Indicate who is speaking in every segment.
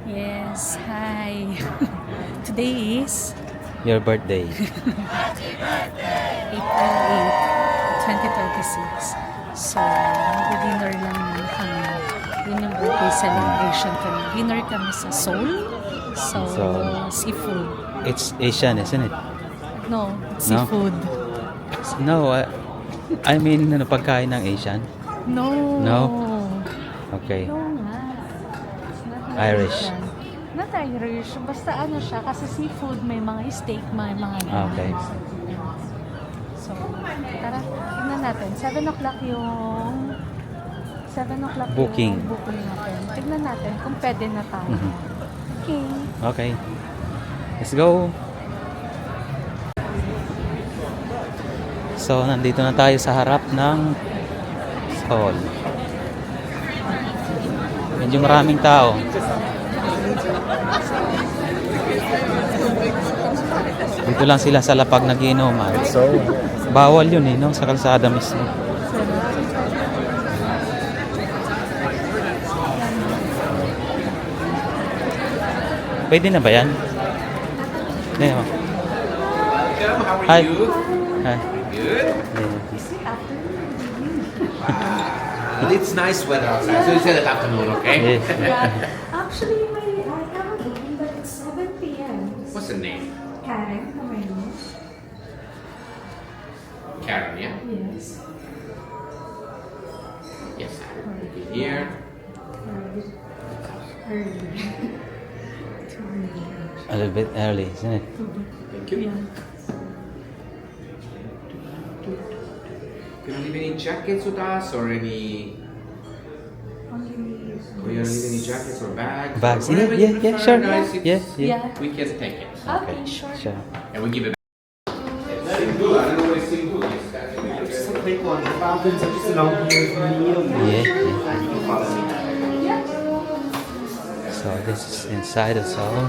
Speaker 1: Yes, hi. Today is
Speaker 2: Your birthday.
Speaker 1: April 8, 2026. So, mag-dinner lang naman kami. Yun yung birthday celebration kami. Dinner kami sa Seoul. So, seafood.
Speaker 2: It's Asian, isn't it?
Speaker 1: No, seafood.
Speaker 2: No, I mean, pagkain ng Asian?
Speaker 1: No.
Speaker 2: No? Okay.
Speaker 1: No nga. Not
Speaker 2: Irish.
Speaker 1: Asian. Not Irish. Basta ano siya, kasi seafood, may mga steak, may mga
Speaker 2: Okay.
Speaker 1: So, tara, tignan natin. 7 o'clock yung
Speaker 2: Booking.
Speaker 1: yung booking natin. Tignan natin kung pwede na tayo. Okay.
Speaker 2: Okay. Let's go. So, nandito na tayo sa harap ng Seoul. Medyo maraming tao. Dito lang sila sa lapag nagiinuman. Bawal yun no? Sa kalsada mismo. Pwede na ba yan? Yeah. Hi. Hi.
Speaker 3: Good. Well, it's nice weather outside, so you said that afternoon, okay?
Speaker 2: Yes.
Speaker 4: Actually, I have a booking, but it's 7 p.m.
Speaker 3: What's the name?
Speaker 4: Karen, how are you?
Speaker 3: Karen, yeah?
Speaker 4: Yes.
Speaker 3: Yes. Here.
Speaker 4: Early.
Speaker 2: A little bit early, isn't it?
Speaker 3: Thank you. You don't leave any jackets with us or any... Or you don't leave any jackets or bags?
Speaker 2: Bags,
Speaker 3: Or whatever
Speaker 2: yeah,
Speaker 3: you
Speaker 2: yeah,
Speaker 3: prefer,
Speaker 2: sure.
Speaker 3: guys,
Speaker 2: Yeah,
Speaker 3: it's-
Speaker 2: yeah.
Speaker 3: We can take it.
Speaker 1: Okay, sure.
Speaker 2: Sure.
Speaker 3: And we give it back. Single, I don't know what is single is.
Speaker 5: Just a quick one. The Falcons are just along here for meal.
Speaker 2: Yeah, yeah.
Speaker 5: You can follow me.
Speaker 2: So this is inside of Seoul.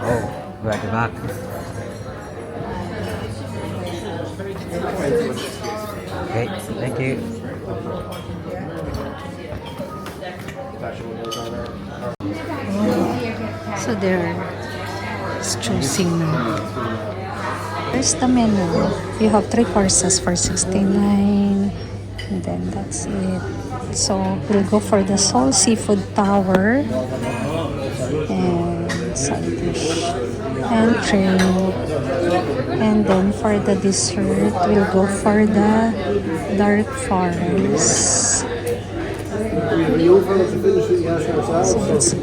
Speaker 2: Oh, we're at the back. Okay, thank you.
Speaker 1: So they're choosing now. Here's the menu. You have 3 courses for 69, and then that's it. So we'll go for the Seoul Seafood Tower and side dish and drink. And then for the dessert, we'll go for the dark forest. So let's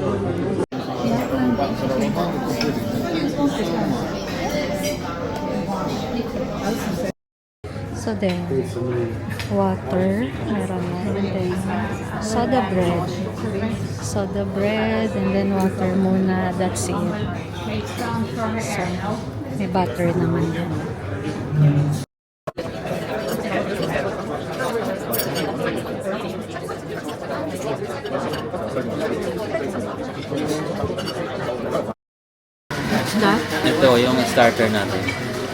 Speaker 1: So then, water, meron na, and then soda bread, and then water muna, that's it. So, may butter naman din. That?
Speaker 2: Ito yung starter natin.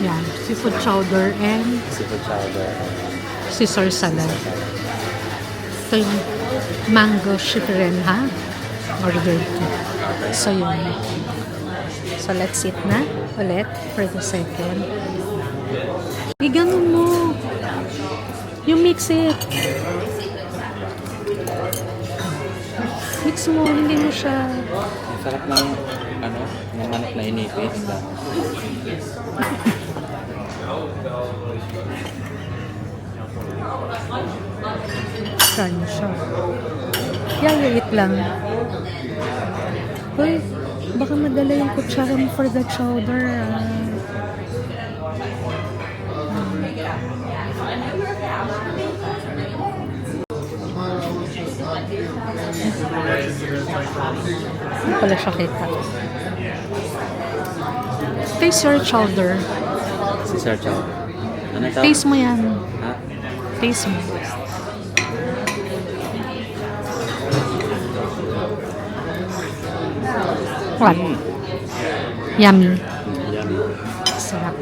Speaker 1: Yan, seafood chowder and
Speaker 2: Seafood chowder.
Speaker 1: Caesar salad. Ito yung mango chicken, ha? Order ko. So, yun. So, let's eat na ulit for the second. Ganun mo. You mix it. Mix mo, hindi mo siya.
Speaker 2: Ang sarap ng ng manok na inipis.
Speaker 1: Kain siya. Yeah, liit lang. Uy, baka madala yung kutsara mo for the chowder. Hindi pala siya kita. Taste your chowder.
Speaker 2: Si Sir Chow. Ano ito?
Speaker 1: Taste mo yan.
Speaker 2: Ha?
Speaker 1: Taste mo. What? Yummy.
Speaker 2: Yummy.
Speaker 1: Sarap.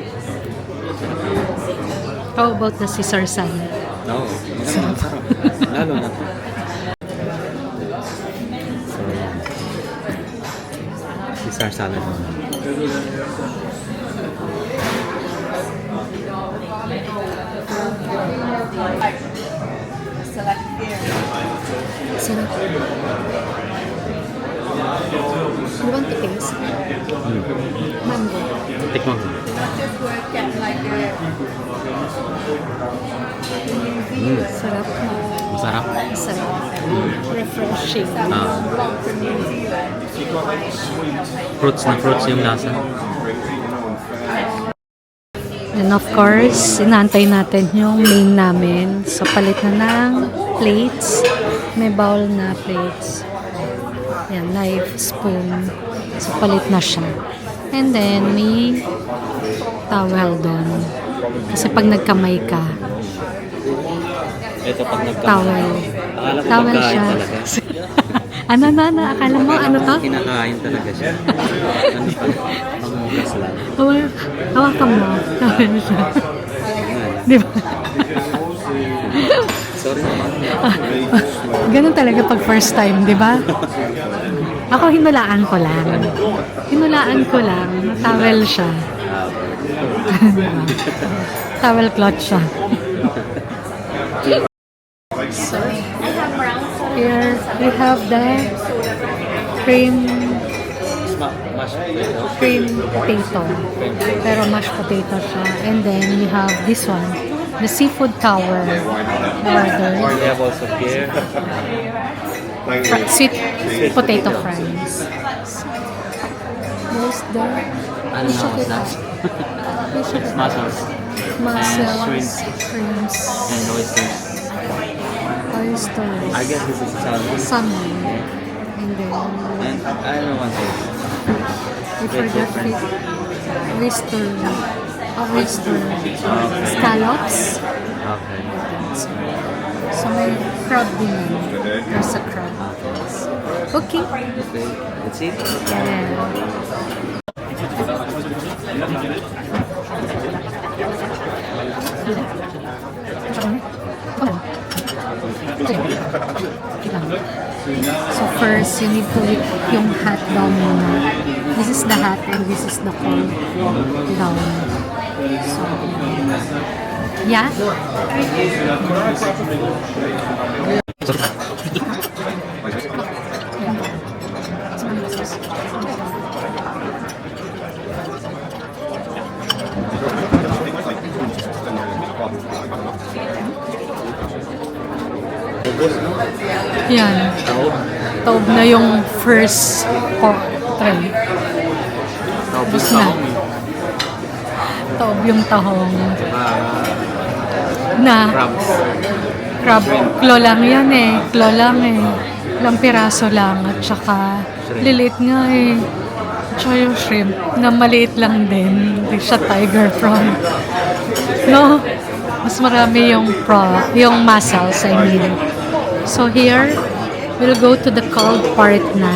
Speaker 1: How about the Caesar salad?
Speaker 2: Oo. Magandang sarap. Lalo na to. So, Caesar salad muna.
Speaker 1: Sarap. You want to taste? Mango.
Speaker 2: Tikman ko.
Speaker 1: Sarap.
Speaker 2: Masarap.
Speaker 1: Sarap. Refreshing.
Speaker 2: Fruits na fruits yung lasa.
Speaker 1: And of course, inaantay natin yung main namin. So, palit na ng plates. May bowl na plates. Yan, knife, spoon. So, palit na siya. And then, may towel doon. Kasi pag nagkamay ka,
Speaker 2: Ito pag nagkamay.
Speaker 1: towel.
Speaker 2: Akala ko
Speaker 1: Towel
Speaker 2: pagkain
Speaker 1: siya.
Speaker 2: talaga.
Speaker 1: Ano na? Akala mo, ano to?
Speaker 2: Kinakain talaga siya. Ano pa? Pangugas lang.
Speaker 1: Hawakan mo. Towel siya. Di ba?
Speaker 2: Sorry naman.
Speaker 1: Ganun talaga pag first time, di ba? Ako hinulaan ko lang. Hinulaan ko lang. Towel siya. Towel cloth siya. So, here we have the cream potato. Pero mashed potato siya. And then we have this one, the seafood tower order.
Speaker 2: We have also here.
Speaker 1: Sweet potato fries. There's the
Speaker 2: Ano na was that? Mussels.
Speaker 1: mussels, shrimps,
Speaker 2: And oysters.
Speaker 1: oysters,
Speaker 2: I guess this is salmon.
Speaker 1: salmon, and then
Speaker 2: And I don't want this.
Speaker 1: we forgot fish, oyster, scallops.
Speaker 2: Okay.
Speaker 1: So may crab din yan. There's a crab. Okay.
Speaker 2: Okay. That's it.
Speaker 1: Yeah. So first, you need to eat yung hot down muna. This is the hot and this is the cold down. So, yeah. Yan. Taob na yung first pork tray. Tapos na. Taob yung tahong. Na. Crab. Klo lang yan eh. Klo lang eh. Ilang piraso lang. At saka lilit nga eh. At saka yung shrimp na maliit lang din. Hindi siya tiger prawn. No? Mas marami yung yung mussels, I mean. So here, we'll go to the cold part na.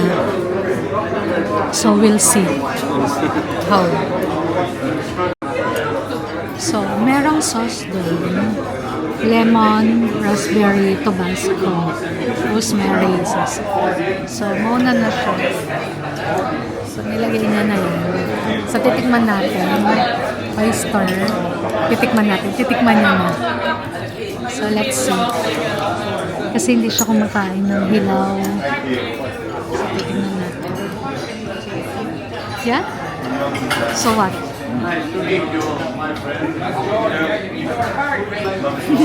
Speaker 1: So we'll see how. So, merong sauce doon. Lemon, raspberry, Tabasco, rosemary sauce. So, mauna na siya. So, nilagay niya na yan. So, titikman natin. Oyster. Titikman natin. Titikman niya na. So, let's see. Kasi hindi siya kumakain ng hilaw. So, titikman natin. Yeah? So, what?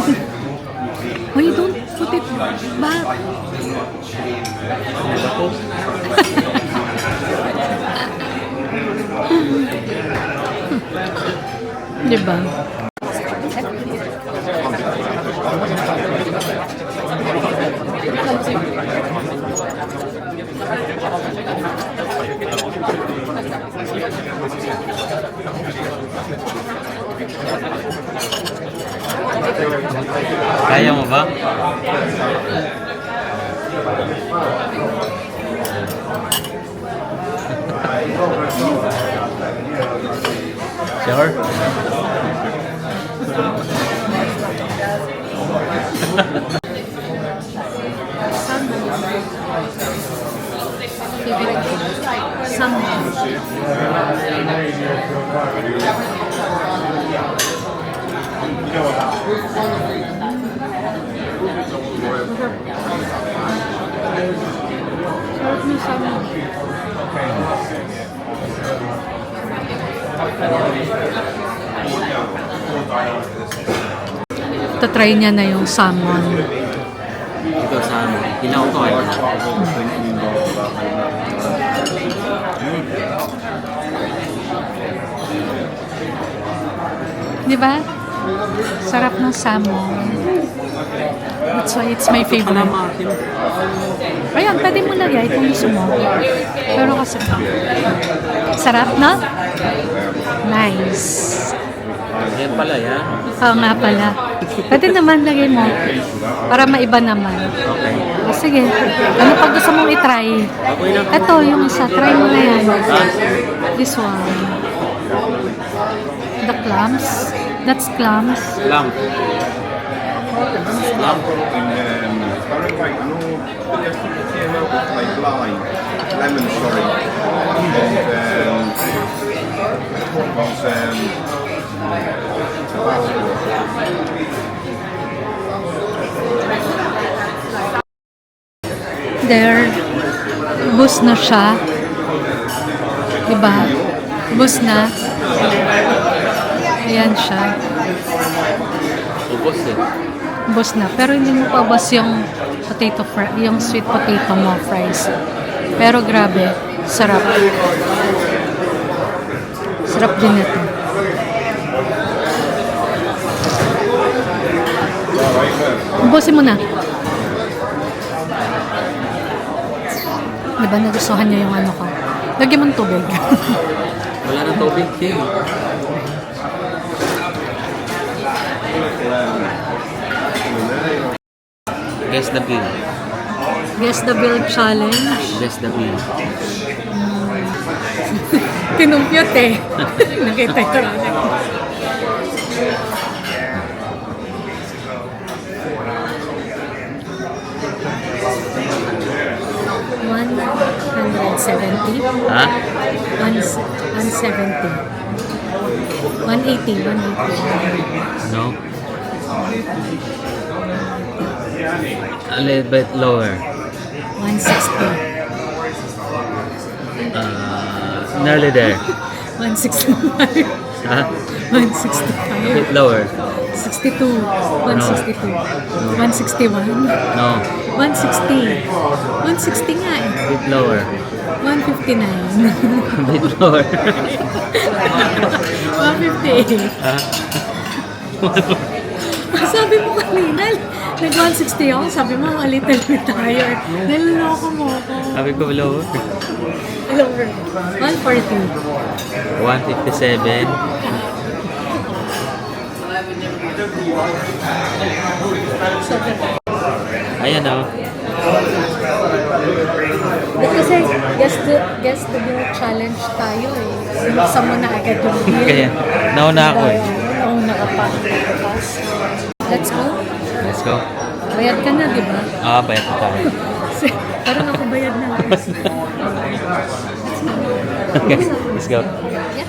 Speaker 1: Why you don't put put it back. Diba?
Speaker 2: Kaya mo ba? Sure?
Speaker 1: Tatry niya na yung salmon.
Speaker 2: Ito sa ano, hilaw ko ay
Speaker 1: Di ba? Sarap ng salmon. That's why it's my favorite. Ayun, pwede mo lagay kung gusto mo. Pero kasi, sarap, no? Nice.
Speaker 2: yan pala yan.
Speaker 1: Oo nga pala. Pwede naman lagay mo. Para maiba naman.
Speaker 2: Okay.
Speaker 1: O sige. Ano pag gusto mong itry?
Speaker 2: Okay lang.
Speaker 1: Ito, yung isa. Try mo na yan. This one. The clams. That's clams.
Speaker 2: Lamp. Lamp.
Speaker 6: Paraguay, ano, came out with like lime, lemon, sorry, and was Tabasco.
Speaker 1: There. Bus na siya. Diba? Bus na. Ayan siya.
Speaker 2: Ubos eh.
Speaker 1: Bus na. Pero hindi mo pa bus yung potato fry, yung sweet potato mo fries. Pero grabe, sarap. Sarap din ito. Ubusin mo na. Diba nagustuhan niya yung ano ko? Lagyan mo ng tubig.
Speaker 2: Wala nang tubig din. Guess the bill.
Speaker 1: Guess the bill challenge.
Speaker 2: Guess the bill.
Speaker 1: Kinumpyot eh. Nakita ko rin. $170.
Speaker 2: Ha?
Speaker 1: 170. 180.
Speaker 2: No? A little bit lower.
Speaker 1: 160.
Speaker 2: Nearly there.
Speaker 1: 165.
Speaker 2: Ha? A
Speaker 1: 165.
Speaker 2: bit lower.
Speaker 1: 62. 162. 161.
Speaker 2: No.
Speaker 1: 160. 160 nga eh.
Speaker 2: A bit lower.
Speaker 1: 159.
Speaker 2: A bit lower.
Speaker 1: 158.
Speaker 2: Ha?
Speaker 1: Sabi mo kanina, nag-160 ako. Sabi mo, a little bit higher. Naluloko mo ako.
Speaker 2: Sabi ko lower.
Speaker 1: Lower. 140.
Speaker 2: 157. Ayan o.
Speaker 1: Kasi guess the bill challenge tayo eh. Sinuksan mo na agad yung bill.
Speaker 2: Kaya, nauna ako eh.
Speaker 1: Nauna ka pa. Let's go.
Speaker 2: Let's go.
Speaker 1: Bayad ka na, di ba?
Speaker 2: Bayad na tayo.
Speaker 1: Parang ako bayad na.
Speaker 2: Okay, let's go.
Speaker 1: Yeah.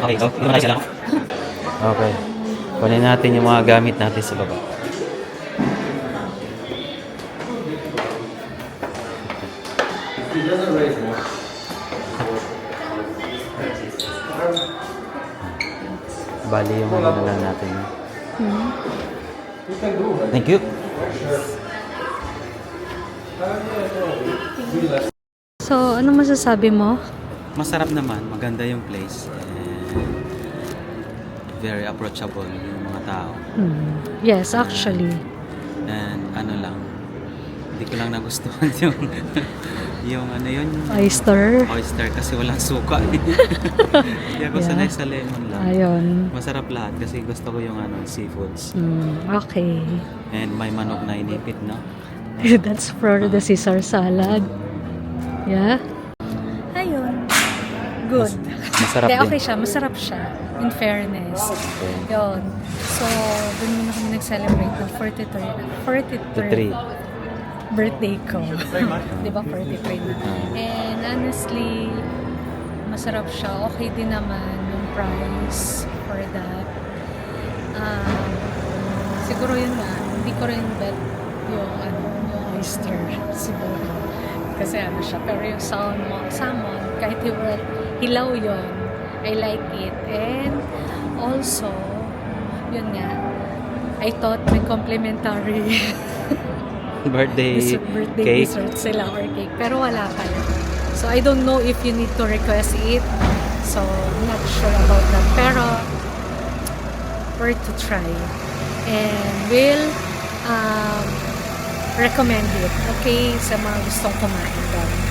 Speaker 2: Okay, yun na lang. Okay. Kunin natin yung mga gamit natin sa baba. Bali yung ano na lang natin. Thank you.
Speaker 1: So, ano masasabi mo?
Speaker 2: Masarap naman, maganda yung place. And very approachable yung mga tao.
Speaker 1: Yes, actually.
Speaker 2: And ano lang, hindi ko lang nagustuhan yung yung ano yun,
Speaker 1: Oyster.
Speaker 2: oyster kasi walang suka. Hindi ako sanay sa lemon lang.
Speaker 1: Ayun.
Speaker 2: Masarap lahat kasi gusto ko yung ano, seafoods.
Speaker 1: Okay.
Speaker 2: And may manok na inipit, no?
Speaker 1: That's for the Caesar salad. Yeah. Ayun. Good.
Speaker 2: Masarap
Speaker 1: Kaya
Speaker 2: din.
Speaker 1: okay siya. Masarap siya. In fairness. Yun. So, dun muna kami nag-celebrate ng 43 birthday ko. Di ba 43 na? And honestly, masarap siya. Okay din naman yung price for that. Siguro yun nga, hindi ko rin bet yung oyster siguro. Kasi ano siya. Pero yung salmon kahit hilaw yun, I like it. And also, yun nga, I thought may complimentary
Speaker 2: Birthday
Speaker 1: birthday
Speaker 2: cake.
Speaker 1: dessert sila or cake. Pero wala pala. So, I don't know if you need to request it. So, I'm not sure about that. Pero, worth to try. And we'll recommend it. Okay? Sa mga gustong kumain doon.